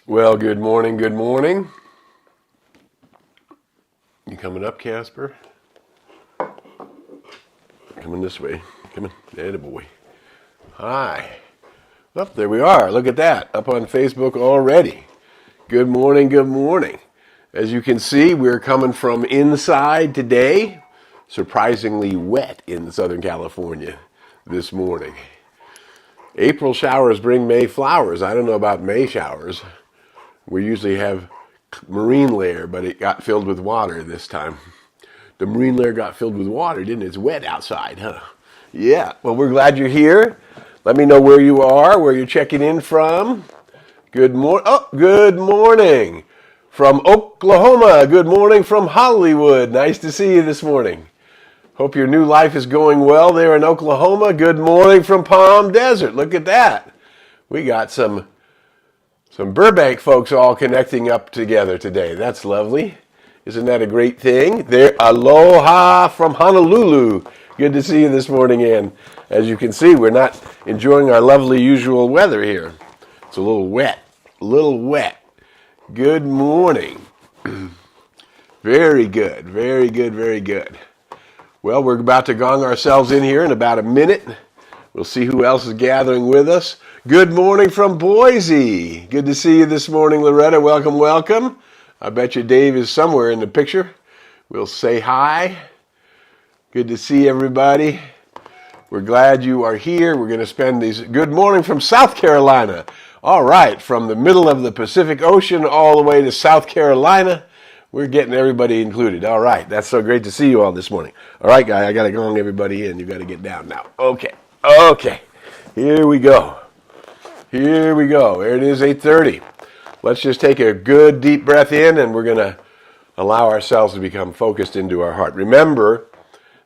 Well, good morning, good morning. You coming up, Casper? Coming this way. Come on, atta boy. Hi. Oh, there we are. Look at that. Up on Facebook already. Good morning, good morning. As you can see, we're coming from inside today. Surprisingly wet in Southern California this morning. April showers bring May flowers. I don't know about May showers. We usually have marine layer, but it got filled with water this time. The marine layer got filled with water, didn't it? It's wet outside, huh? Yeah. Well, we're glad you're here. Let me know where you are, where you're checking in from. Good morning from Oklahoma. Good morning from Hollywood. Nice to see you this morning. Hope your new life is going well there in Oklahoma. Good morning from Palm Desert. Look at that. We got some Burbank folks all connecting up together today. That's lovely. Isn't that a great thing? There, aloha from Honolulu. Good to see you this morning, Ann. As you can see, we're not enjoying our lovely usual weather here. It's a little wet. Good morning. Very good, very good, very good. Well, we're about to gong ourselves in here in about a minute. We'll see who else is gathering with us. Good morning from Boise. Good to see you this morning, Loretta. Welcome, welcome. I bet you Dave is somewhere in the picture. We'll say hi. Good to see everybody. We're glad you are here. We're going to spend these. Good morning from South Carolina. All right, from the middle of the Pacific Ocean all the way to South Carolina. We're getting everybody included. All right, that's so great to see you all this morning. All right, guy, I got to gong everybody in. You got to get down now. Okay. Here we go. There it is, 8:30. Let's just take a good deep breath in, and we're going to allow ourselves to become focused into our heart. Remember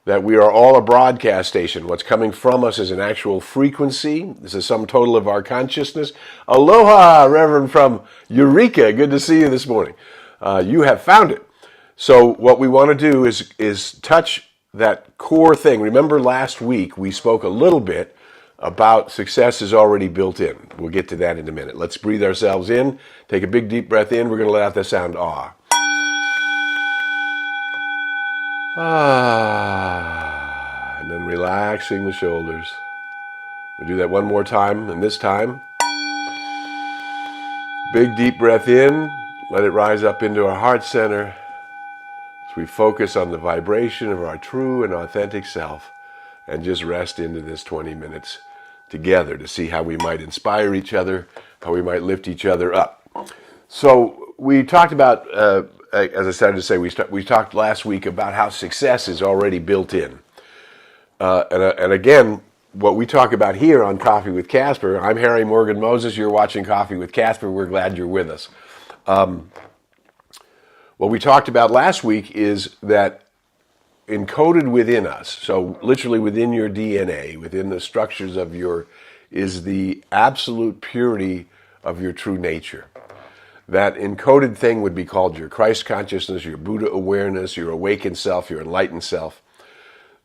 that we are all a broadcast station. What's coming from us is an actual frequency. This is sum total of our consciousness. Aloha, Reverend from Eureka. Good to see you this morning. You have found it. So what we want to do is touch that core thing. Remember last week we spoke a little bit about success is already built in. We'll get to that in a minute. Let's breathe ourselves in. Take a big deep breath in. We're going to let out the sound ah. Ah. And then relaxing the shoulders. We'll do that one more time, and this time, big deep breath in. Let it rise up into our heart center as we focus on the vibration of our true and authentic self and just rest into this 20 minutes together to see how we might inspire each other, how we might lift each other up. So we talked about, as I started to say, we talked last week about how success is already built in. And again, what we talk about here on Coffee with Casper, I'm Harry Morgan Moses, you're watching Coffee with Casper, we're glad you're with us. What we talked about last week is that encoded within us, so literally within your DNA, within the structures of is the absolute purity of your true nature. That encoded thing would be called your Christ consciousness, your Buddha awareness, your awakened self, your enlightened self.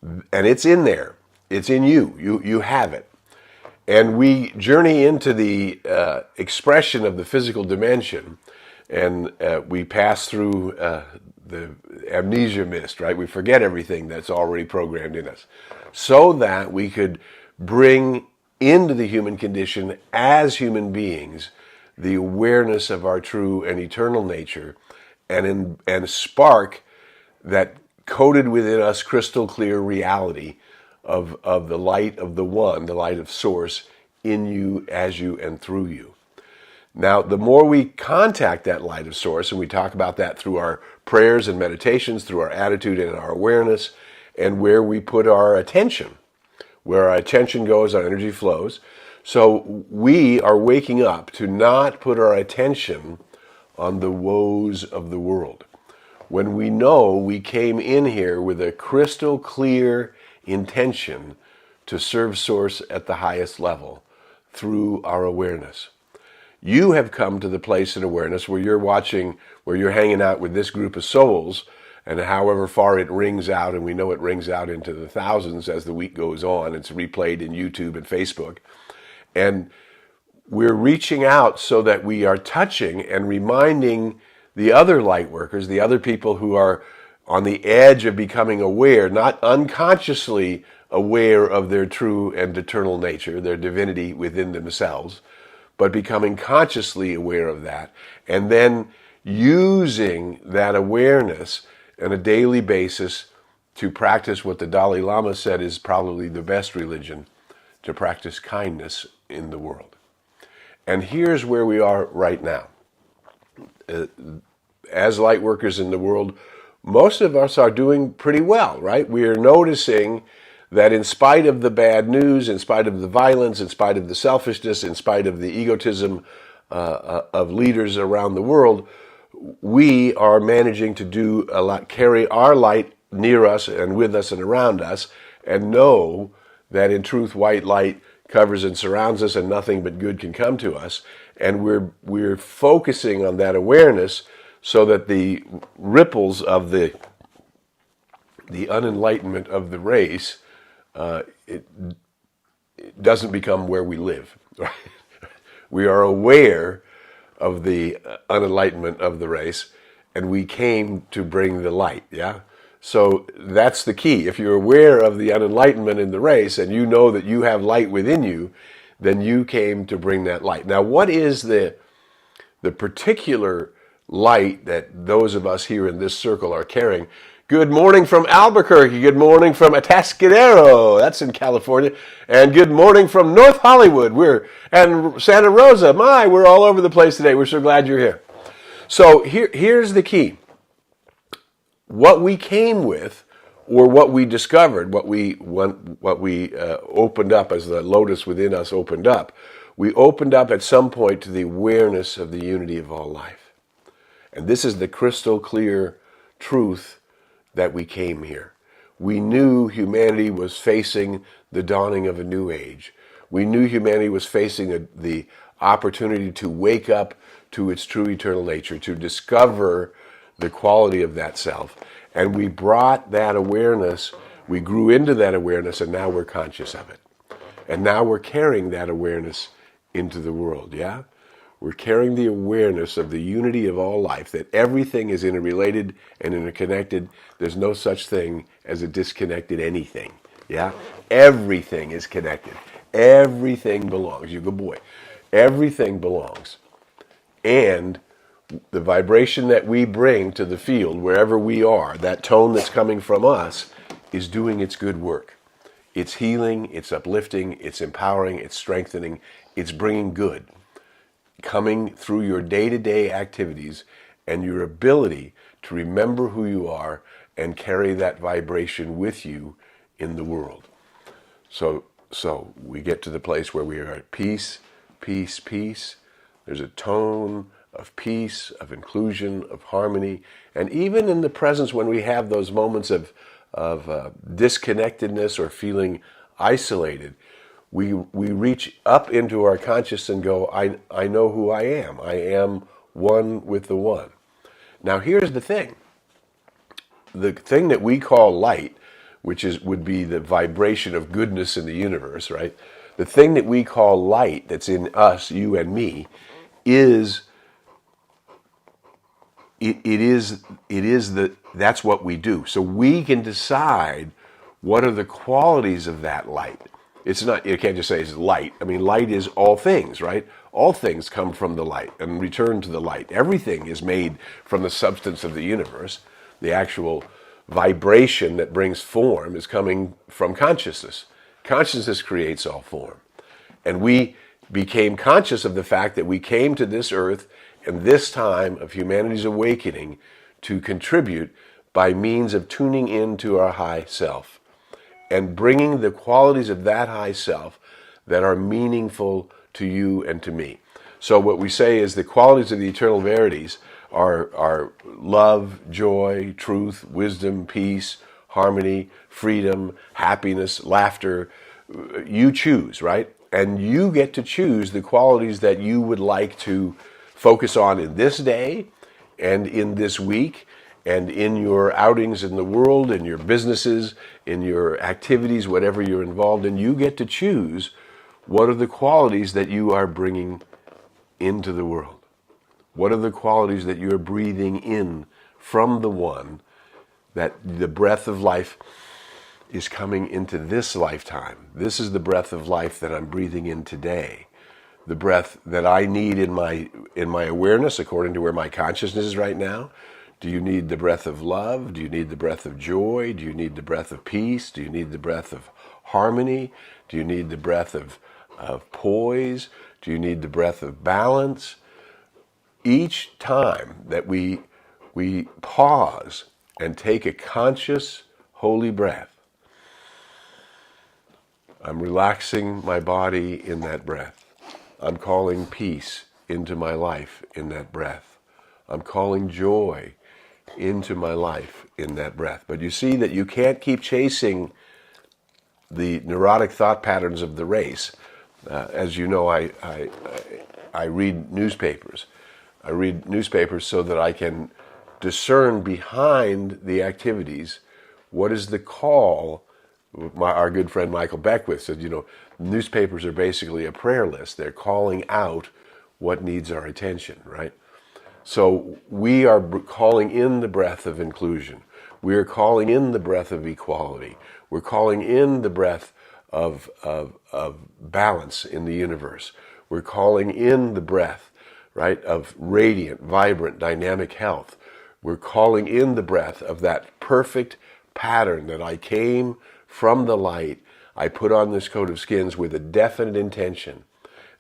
And it's in there. It's in you. You have it. And we journey into the expression of the physical dimension, and we pass through the amnesia mist, right? We forget everything that's already programmed in us, so that we could bring into the human condition as human beings the awareness of our true and eternal nature, and spark that coded within us crystal clear reality of the light of the one, the light of source in you, as you, and through you. Now, the more we contact that light of source, and we talk about that through our prayers and meditations, through our attitude and our awareness, and where we put our attention. Where our attention goes, our energy flows. So we are waking up to not put our attention on the woes of the world. When we know we came in here with a crystal clear intention to serve source at the highest level through our awareness. You have come to the place in awareness where you're watching, where you're hanging out with this group of souls, and however far it rings out, and we know it rings out into the thousands as the week goes on. It's replayed in YouTube and Facebook. And we're reaching out so that we are touching and reminding the other light workers, the other people who are on the edge of becoming aware, not unconsciously aware of their true and eternal nature, their divinity within themselves, but becoming consciously aware of that, and then using that awareness on a daily basis to practice what the Dalai Lama said is probably the best religion, to practice kindness in the world. And here's where we are right now. As light workers in the world, most of us are doing pretty well, right? We are noticing that in spite of the bad news, in spite of the violence, in spite of the selfishness, in spite of the egotism of leaders around the world, we are managing to do a lot, carry our light near us and with us and around us, and know that in truth, white light covers and surrounds us, and nothing but good can come to us. And we're focusing on that awareness so that the ripples of the unenlightenment of the race, it doesn't become where we live. Right? We are aware of the unenlightenment of the race, and we came to bring the light. Yeah. So that's the key. If you're aware of the unenlightenment in the race and you know that you have light within you, then you came to bring that light. Now, what is the particular light that those of us here in this circle are carrying? Good morning from Albuquerque. Good morning from Atascadero. That's in California. And good morning from North Hollywood. And Santa Rosa. We're all over the place today. We're so glad you're here. So here's the key. What we came with, or what we discovered, what we opened up as the lotus within us opened up, we opened up at some point to the awareness of the unity of all life. And this is the crystal clear truth that we came here. We knew humanity was facing the dawning of a new age. We knew humanity was facing the opportunity to wake up to its true eternal nature, to discover the quality of that self. And we brought that awareness, we grew into that awareness, and now we're conscious of it. And now we're carrying that awareness into the world, yeah? We're carrying the awareness of the unity of all life, that everything is interrelated and interconnected. There's no such thing as a disconnected anything, yeah? Everything is connected. Everything belongs. You're a good boy. Everything belongs. And the vibration that we bring to the field, wherever we are, that tone that's coming from us, is doing its good work. It's healing, it's uplifting, it's empowering, it's strengthening, it's bringing good, coming through your day-to-day activities and your ability to remember who you are and carry that vibration with you in the world. So we get to the place where we are at peace, peace, peace. There's a tone of peace, of inclusion, of harmony. And even in the presence when we have those moments of disconnectedness or feeling isolated, we reach up into our consciousness and go, I know who I am. I am one with the one. Now here's the thing. The thing that we call light, which would be the vibration of goodness in the universe, right? The thing that we call light that's in us, you and me, that's what we do. So we can decide what are the qualities of that light. It's not, you can't just say it's light. I mean, light is all things, right? All things come from the light and return to the light. Everything is made from the substance of the universe. The actual vibration that brings form is coming from consciousness. Consciousness creates all form. And we became conscious of the fact that we came to this earth and this time of humanity's awakening to contribute by means of tuning into our high self and bringing the qualities of that high self that are meaningful to you and to me. So what we say is the qualities of the eternal verities are love, joy, truth, wisdom, peace, harmony, freedom, happiness, laughter. You choose, right? And you get to choose the qualities that you would like to focus on in this day and in this week and in your outings in the world, in your businesses, in your activities, whatever you're involved in. You get to choose What are the qualities that you are bringing into the world? What are the qualities that you are breathing in from the one, that the breath of life is coming into this lifetime? This is the breath of life that I'm breathing in today. The breath that I need in my awareness, according to where my consciousness is right now. Do you need the breath of love? Do you need the breath of joy? Do you need the breath of peace? Do you need the breath of harmony? Do you need the breath of poise? Do you need the breath of balance? Each time that we pause and take a conscious, holy breath, I'm relaxing my body in that breath. I'm calling peace into my life in that breath. I'm calling joy into my life in that breath. But you see that you can't keep chasing the neurotic thought patterns of the race. As you know, I read newspapers. I read newspapers so that I can discern behind the activities what is the call. Our good friend Michael Beckwith said, newspapers are basically a prayer list. They're calling out what needs our attention, right? So we are calling in the breath of inclusion. We are calling in the breath of equality. We're calling in the breath of balance in the universe. We're calling in the breath, right, of radiant, vibrant, dynamic health. We're calling in the breath of that perfect pattern that I came from the light. I put on this coat of skins with a definite intention.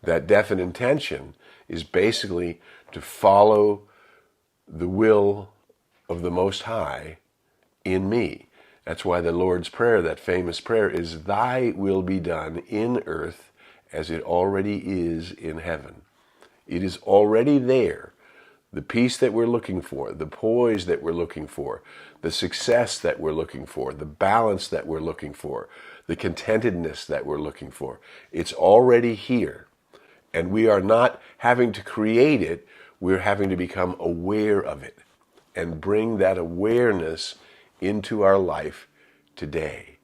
That definite intention is basically to follow the will of the Most High in me. That's why the Lord's Prayer, that famous prayer, is thy will be done in earth as it already is in heaven. It is already there. The peace that we're looking for, the poise that we're looking for, the success that we're looking for, the balance that we're looking for, the contentedness that we're looking for. It's already here. And we are not having to create it, we're having to become aware of it and bring that awareness into our life today.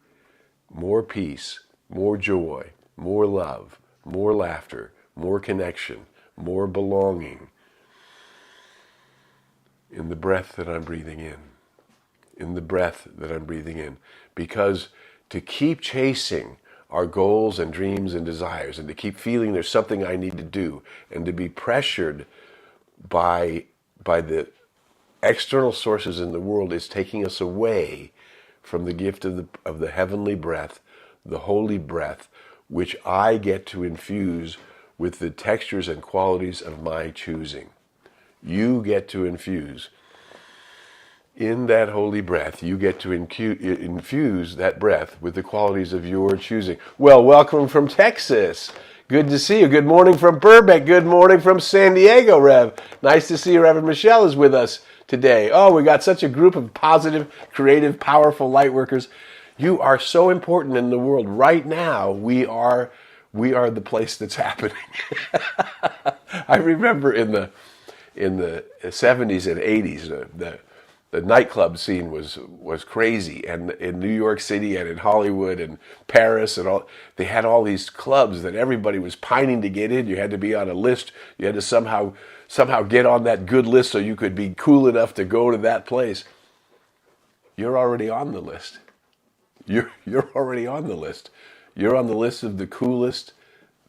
More peace, more joy, more love, more laughter, more connection, more belonging in the breath that I'm breathing in the breath that I'm breathing in. Because to keep chasing our goals and dreams and desires, and to keep feeling there's something I need to do, and to be pressured by the external sources in the world, is taking us away from the gift of the heavenly breath, the holy breath, which I get to infuse with the textures and qualities of my choosing. You get to infuse in that holy breath, you get to infuse that breath with the qualities of your choosing. Well, welcome from Texas. Good to see you. Good morning from Burbank. Good morning from San Diego, Rev. Nice to see you. Reverend Michelle is with us today. Oh, we got such a group of positive, creative, powerful light workers. You are so important in the world. Right now, we are the place that's happening. I remember in the 70s and 80s, the nightclub scene was crazy, and in New York City and in Hollywood and Paris and all, they had all these clubs that everybody was pining to get in. You had to be on a list. You had to somehow get on that good list so you could be cool enough to go to that place. You're already on the list. You're already on the list. You're on the list of the coolest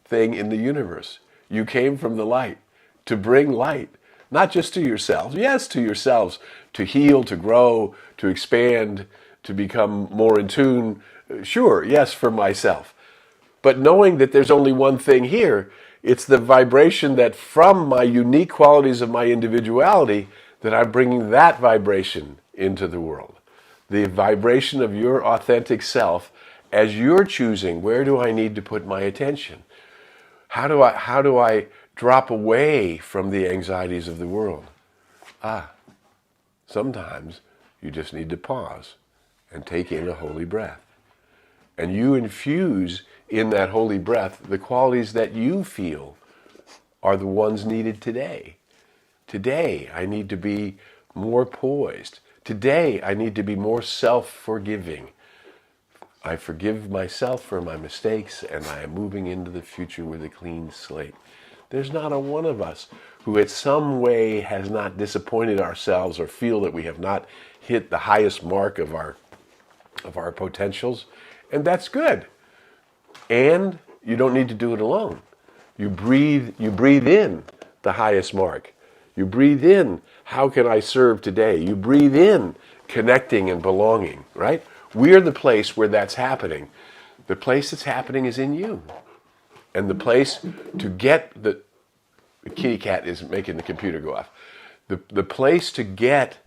thing in the universe. You came from the light to bring light. Not just to yourselves, yes, to yourselves, to heal, to grow, to expand, to become more in tune. Sure, yes, for myself. But knowing that there's only one thing here, it's the vibration that from my unique qualities of my individuality, that I'm bringing that vibration into the world. The vibration of your authentic self as you're choosing, where do I need to put my attention? How do I drop away from the anxieties of the world? Sometimes you just need to pause and take in a holy breath. And you infuse in that holy breath the qualities that you feel are the ones needed today. Today, I need to be more poised. Today, I need to be more self-forgiving. I forgive myself for my mistakes, and I am moving into the future with a clean slate. There's not a one of us who in some way has not disappointed ourselves or feel that we have not hit the highest mark of our potentials, and that's good. And you don't need to do it alone. You breathe in the highest mark. You breathe in, how can I serve today? You breathe in connecting and belonging, right? We're the place where that's happening. The place that's happening is in you. And the place to get the kitty cat is making the computer go off. The place to get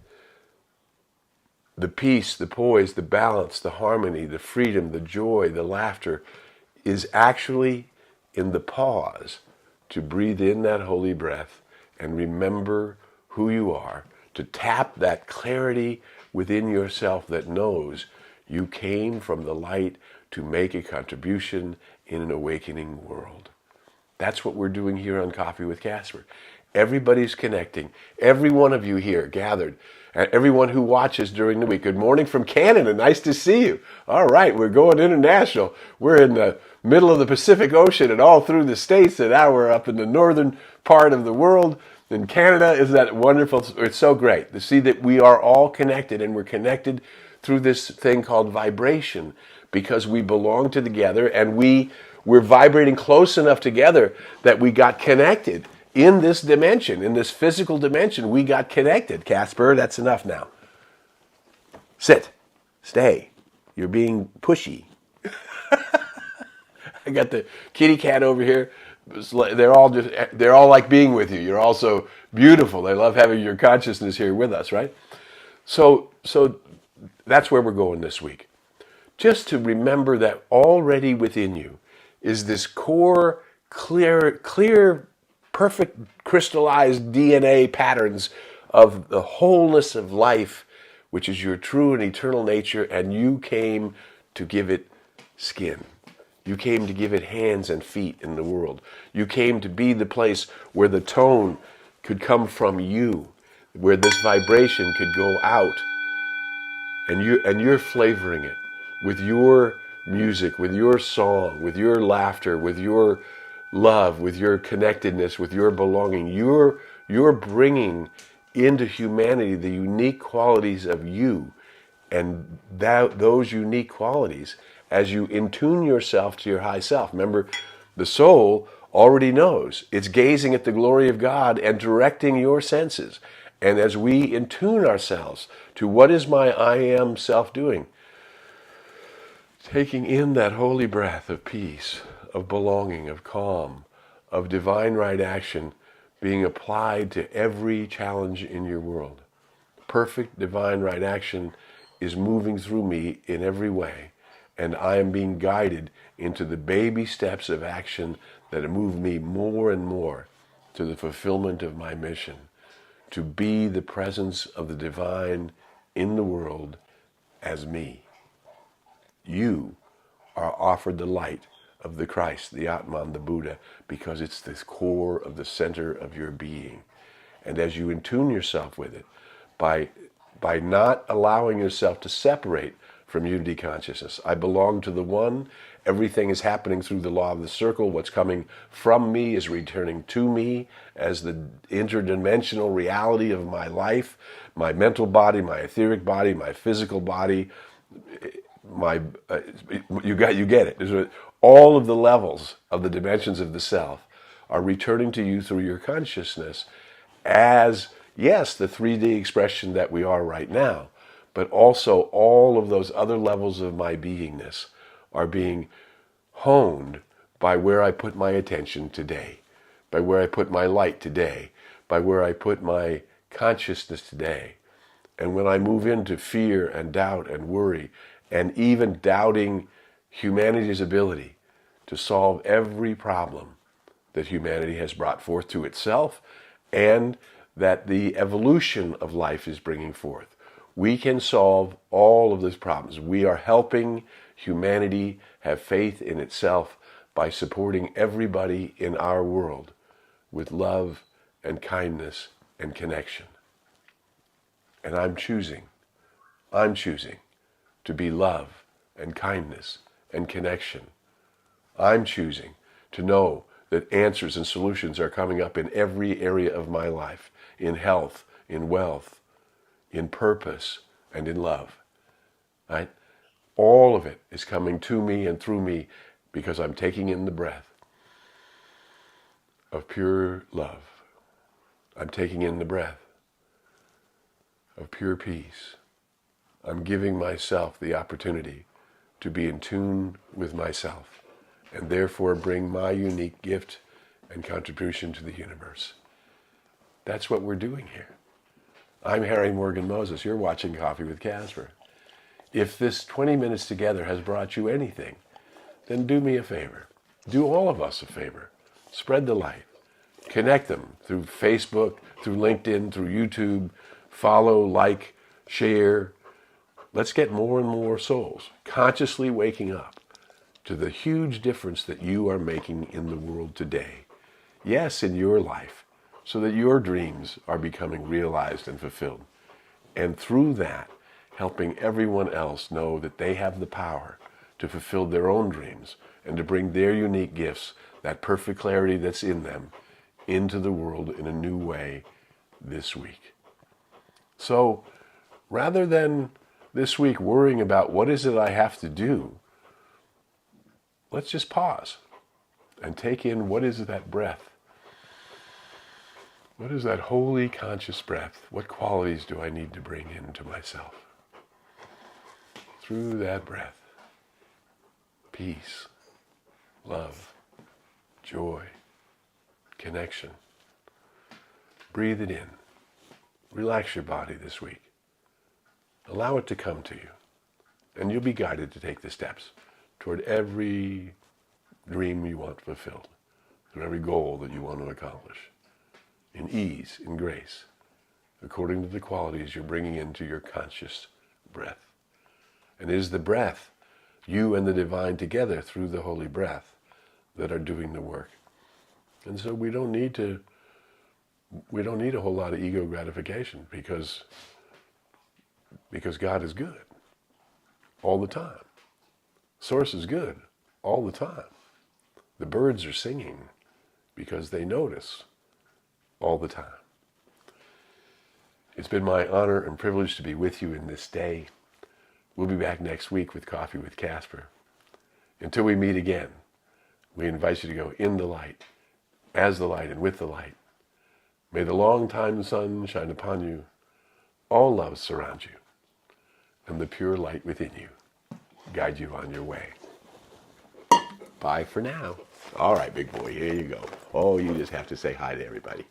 the peace, the poise, the balance, the harmony, the freedom, the joy, the laughter is actually in the pause to breathe in that holy breath and remember who you are, to tap that clarity within yourself that knows you came from the light to make a contribution in an awakening world. That's what we're doing here on Coffee with Casper. Everybody's connecting. Every one of you here gathered. Everyone who watches during the week. Good morning from Canada. Nice to see you. All right, we're going international. We're in the middle of the Pacific Ocean and all through the States, and now we're up in the northern part of the world. In Canada, isn't that wonderful? It's so great to see that we are all connected, and we're connected through this thing called vibration because we belong to together, and we're vibrating close enough together that we got connected. In this dimension, in this physical dimension, we got connected. Casper, that's enough now. Sit. Stay. You're being pushy. I got the kitty cat over here. They're all like being with you. You're also beautiful. They love having your consciousness here with us, right? So that's where we're going this week. Just to remember that already within you is this core, clear, perfect crystallized DNA patterns of the wholeness of life, which is your true and eternal nature, and you came to give it skin. You came to give it hands and feet in the world. You came to be the place where the tone could come from you, where this vibration could go out, and you're flavoring it with your music, with your song, with your laughter, with your love, with your connectedness, with your belonging. You're bringing into humanity the unique qualities of you, and those unique qualities, as you intune yourself to your high self. Remember, the soul already knows. It's gazing at the glory of God and directing your senses. And as we intune ourselves to what is my I am self doing, taking in that holy breath of peace, of belonging, of calm, of divine right action being applied to every challenge in your world. Perfect divine right action is moving through me in every way, and I am being guided into the baby steps of action that move me more and more to the fulfillment of my mission, to be the presence of the divine in the world as me. You are offered the light of the Christ, the Atman, the Buddha, because it's the core of the center of your being. And as you attune yourself with it, by not allowing yourself to separate from unity consciousness. I belong to the one. Everything is happening through the law of the circle. What's coming from me is returning to me as the interdimensional reality of my life, my mental body, my etheric body, my physical body. You get it. All of the levels of the dimensions of the self are returning to you through your consciousness as, yes, the 3D expression that we are right now, but also all of those other levels of my beingness are being honed by where I put my attention today, by where I put my light today, by where I put my consciousness today. And when I move into fear and doubt and worry, and even doubting humanity's ability to solve every problem that humanity has brought forth to itself and that the evolution of life is bringing forth, we can solve all of these problems. We are helping humanity have faith in itself by supporting everybody in our world with love and kindness and connection. And I'm choosing to be love and kindness and connection. I'm choosing to know that answers and solutions are coming up in every area of my life, in health, in wealth, in purpose, and in love. Right? All of it is coming to me and through me because I'm taking in the breath of pure love. I'm taking in the breath of pure peace. I'm giving myself the opportunity to be in tune with myself and therefore bring my unique gift and contribution to the universe. That's what we're doing here. I'm Harry Morgan Moses. You're watching Coffee with Casper. If this 20 minutes together has brought you anything, then do me a favor. Do all of us a favor. Spread the light. Connect them through Facebook, through LinkedIn, through YouTube. Follow, like, share. Let's get more and more souls consciously waking up to the huge difference that you are making in the world today. Yes, in your life, so that your dreams are becoming realized and fulfilled. And through that, helping everyone else know that they have the power to fulfill their own dreams and to bring their unique gifts, that perfect clarity that's in them, into the world in a new way this week. So, rather than this week worrying about what is it I have to do, let's just pause and take in what is that breath. What is that holy conscious breath? What qualities do I need to bring into myself? Through that breath, peace, love, joy, connection. Breathe it in. Relax your body this week. Allow it to come to you. And you'll be guided to take the steps toward every dream you want fulfilled, through every goal that you want to accomplish, in ease, in grace, according to the qualities you're bringing into your conscious breath. And it is the breath, you and the divine together through the holy breath, that are doing the work. And so we don't need a whole lot of ego gratification because God is good all the time. Source is good all the time. The birds are singing because they notice all the time. It's been my honor and privilege to be with you in this day. We'll be back next week with Coffee with Casper. Until we meet again, we invite you to go in the light, as the light, and with the light. May the long-time sun shine upon you, all love surround you, and the pure light within you guide you on your way. Bye for now. All right, big boy, here you go. Oh, you just have to say hi to everybody.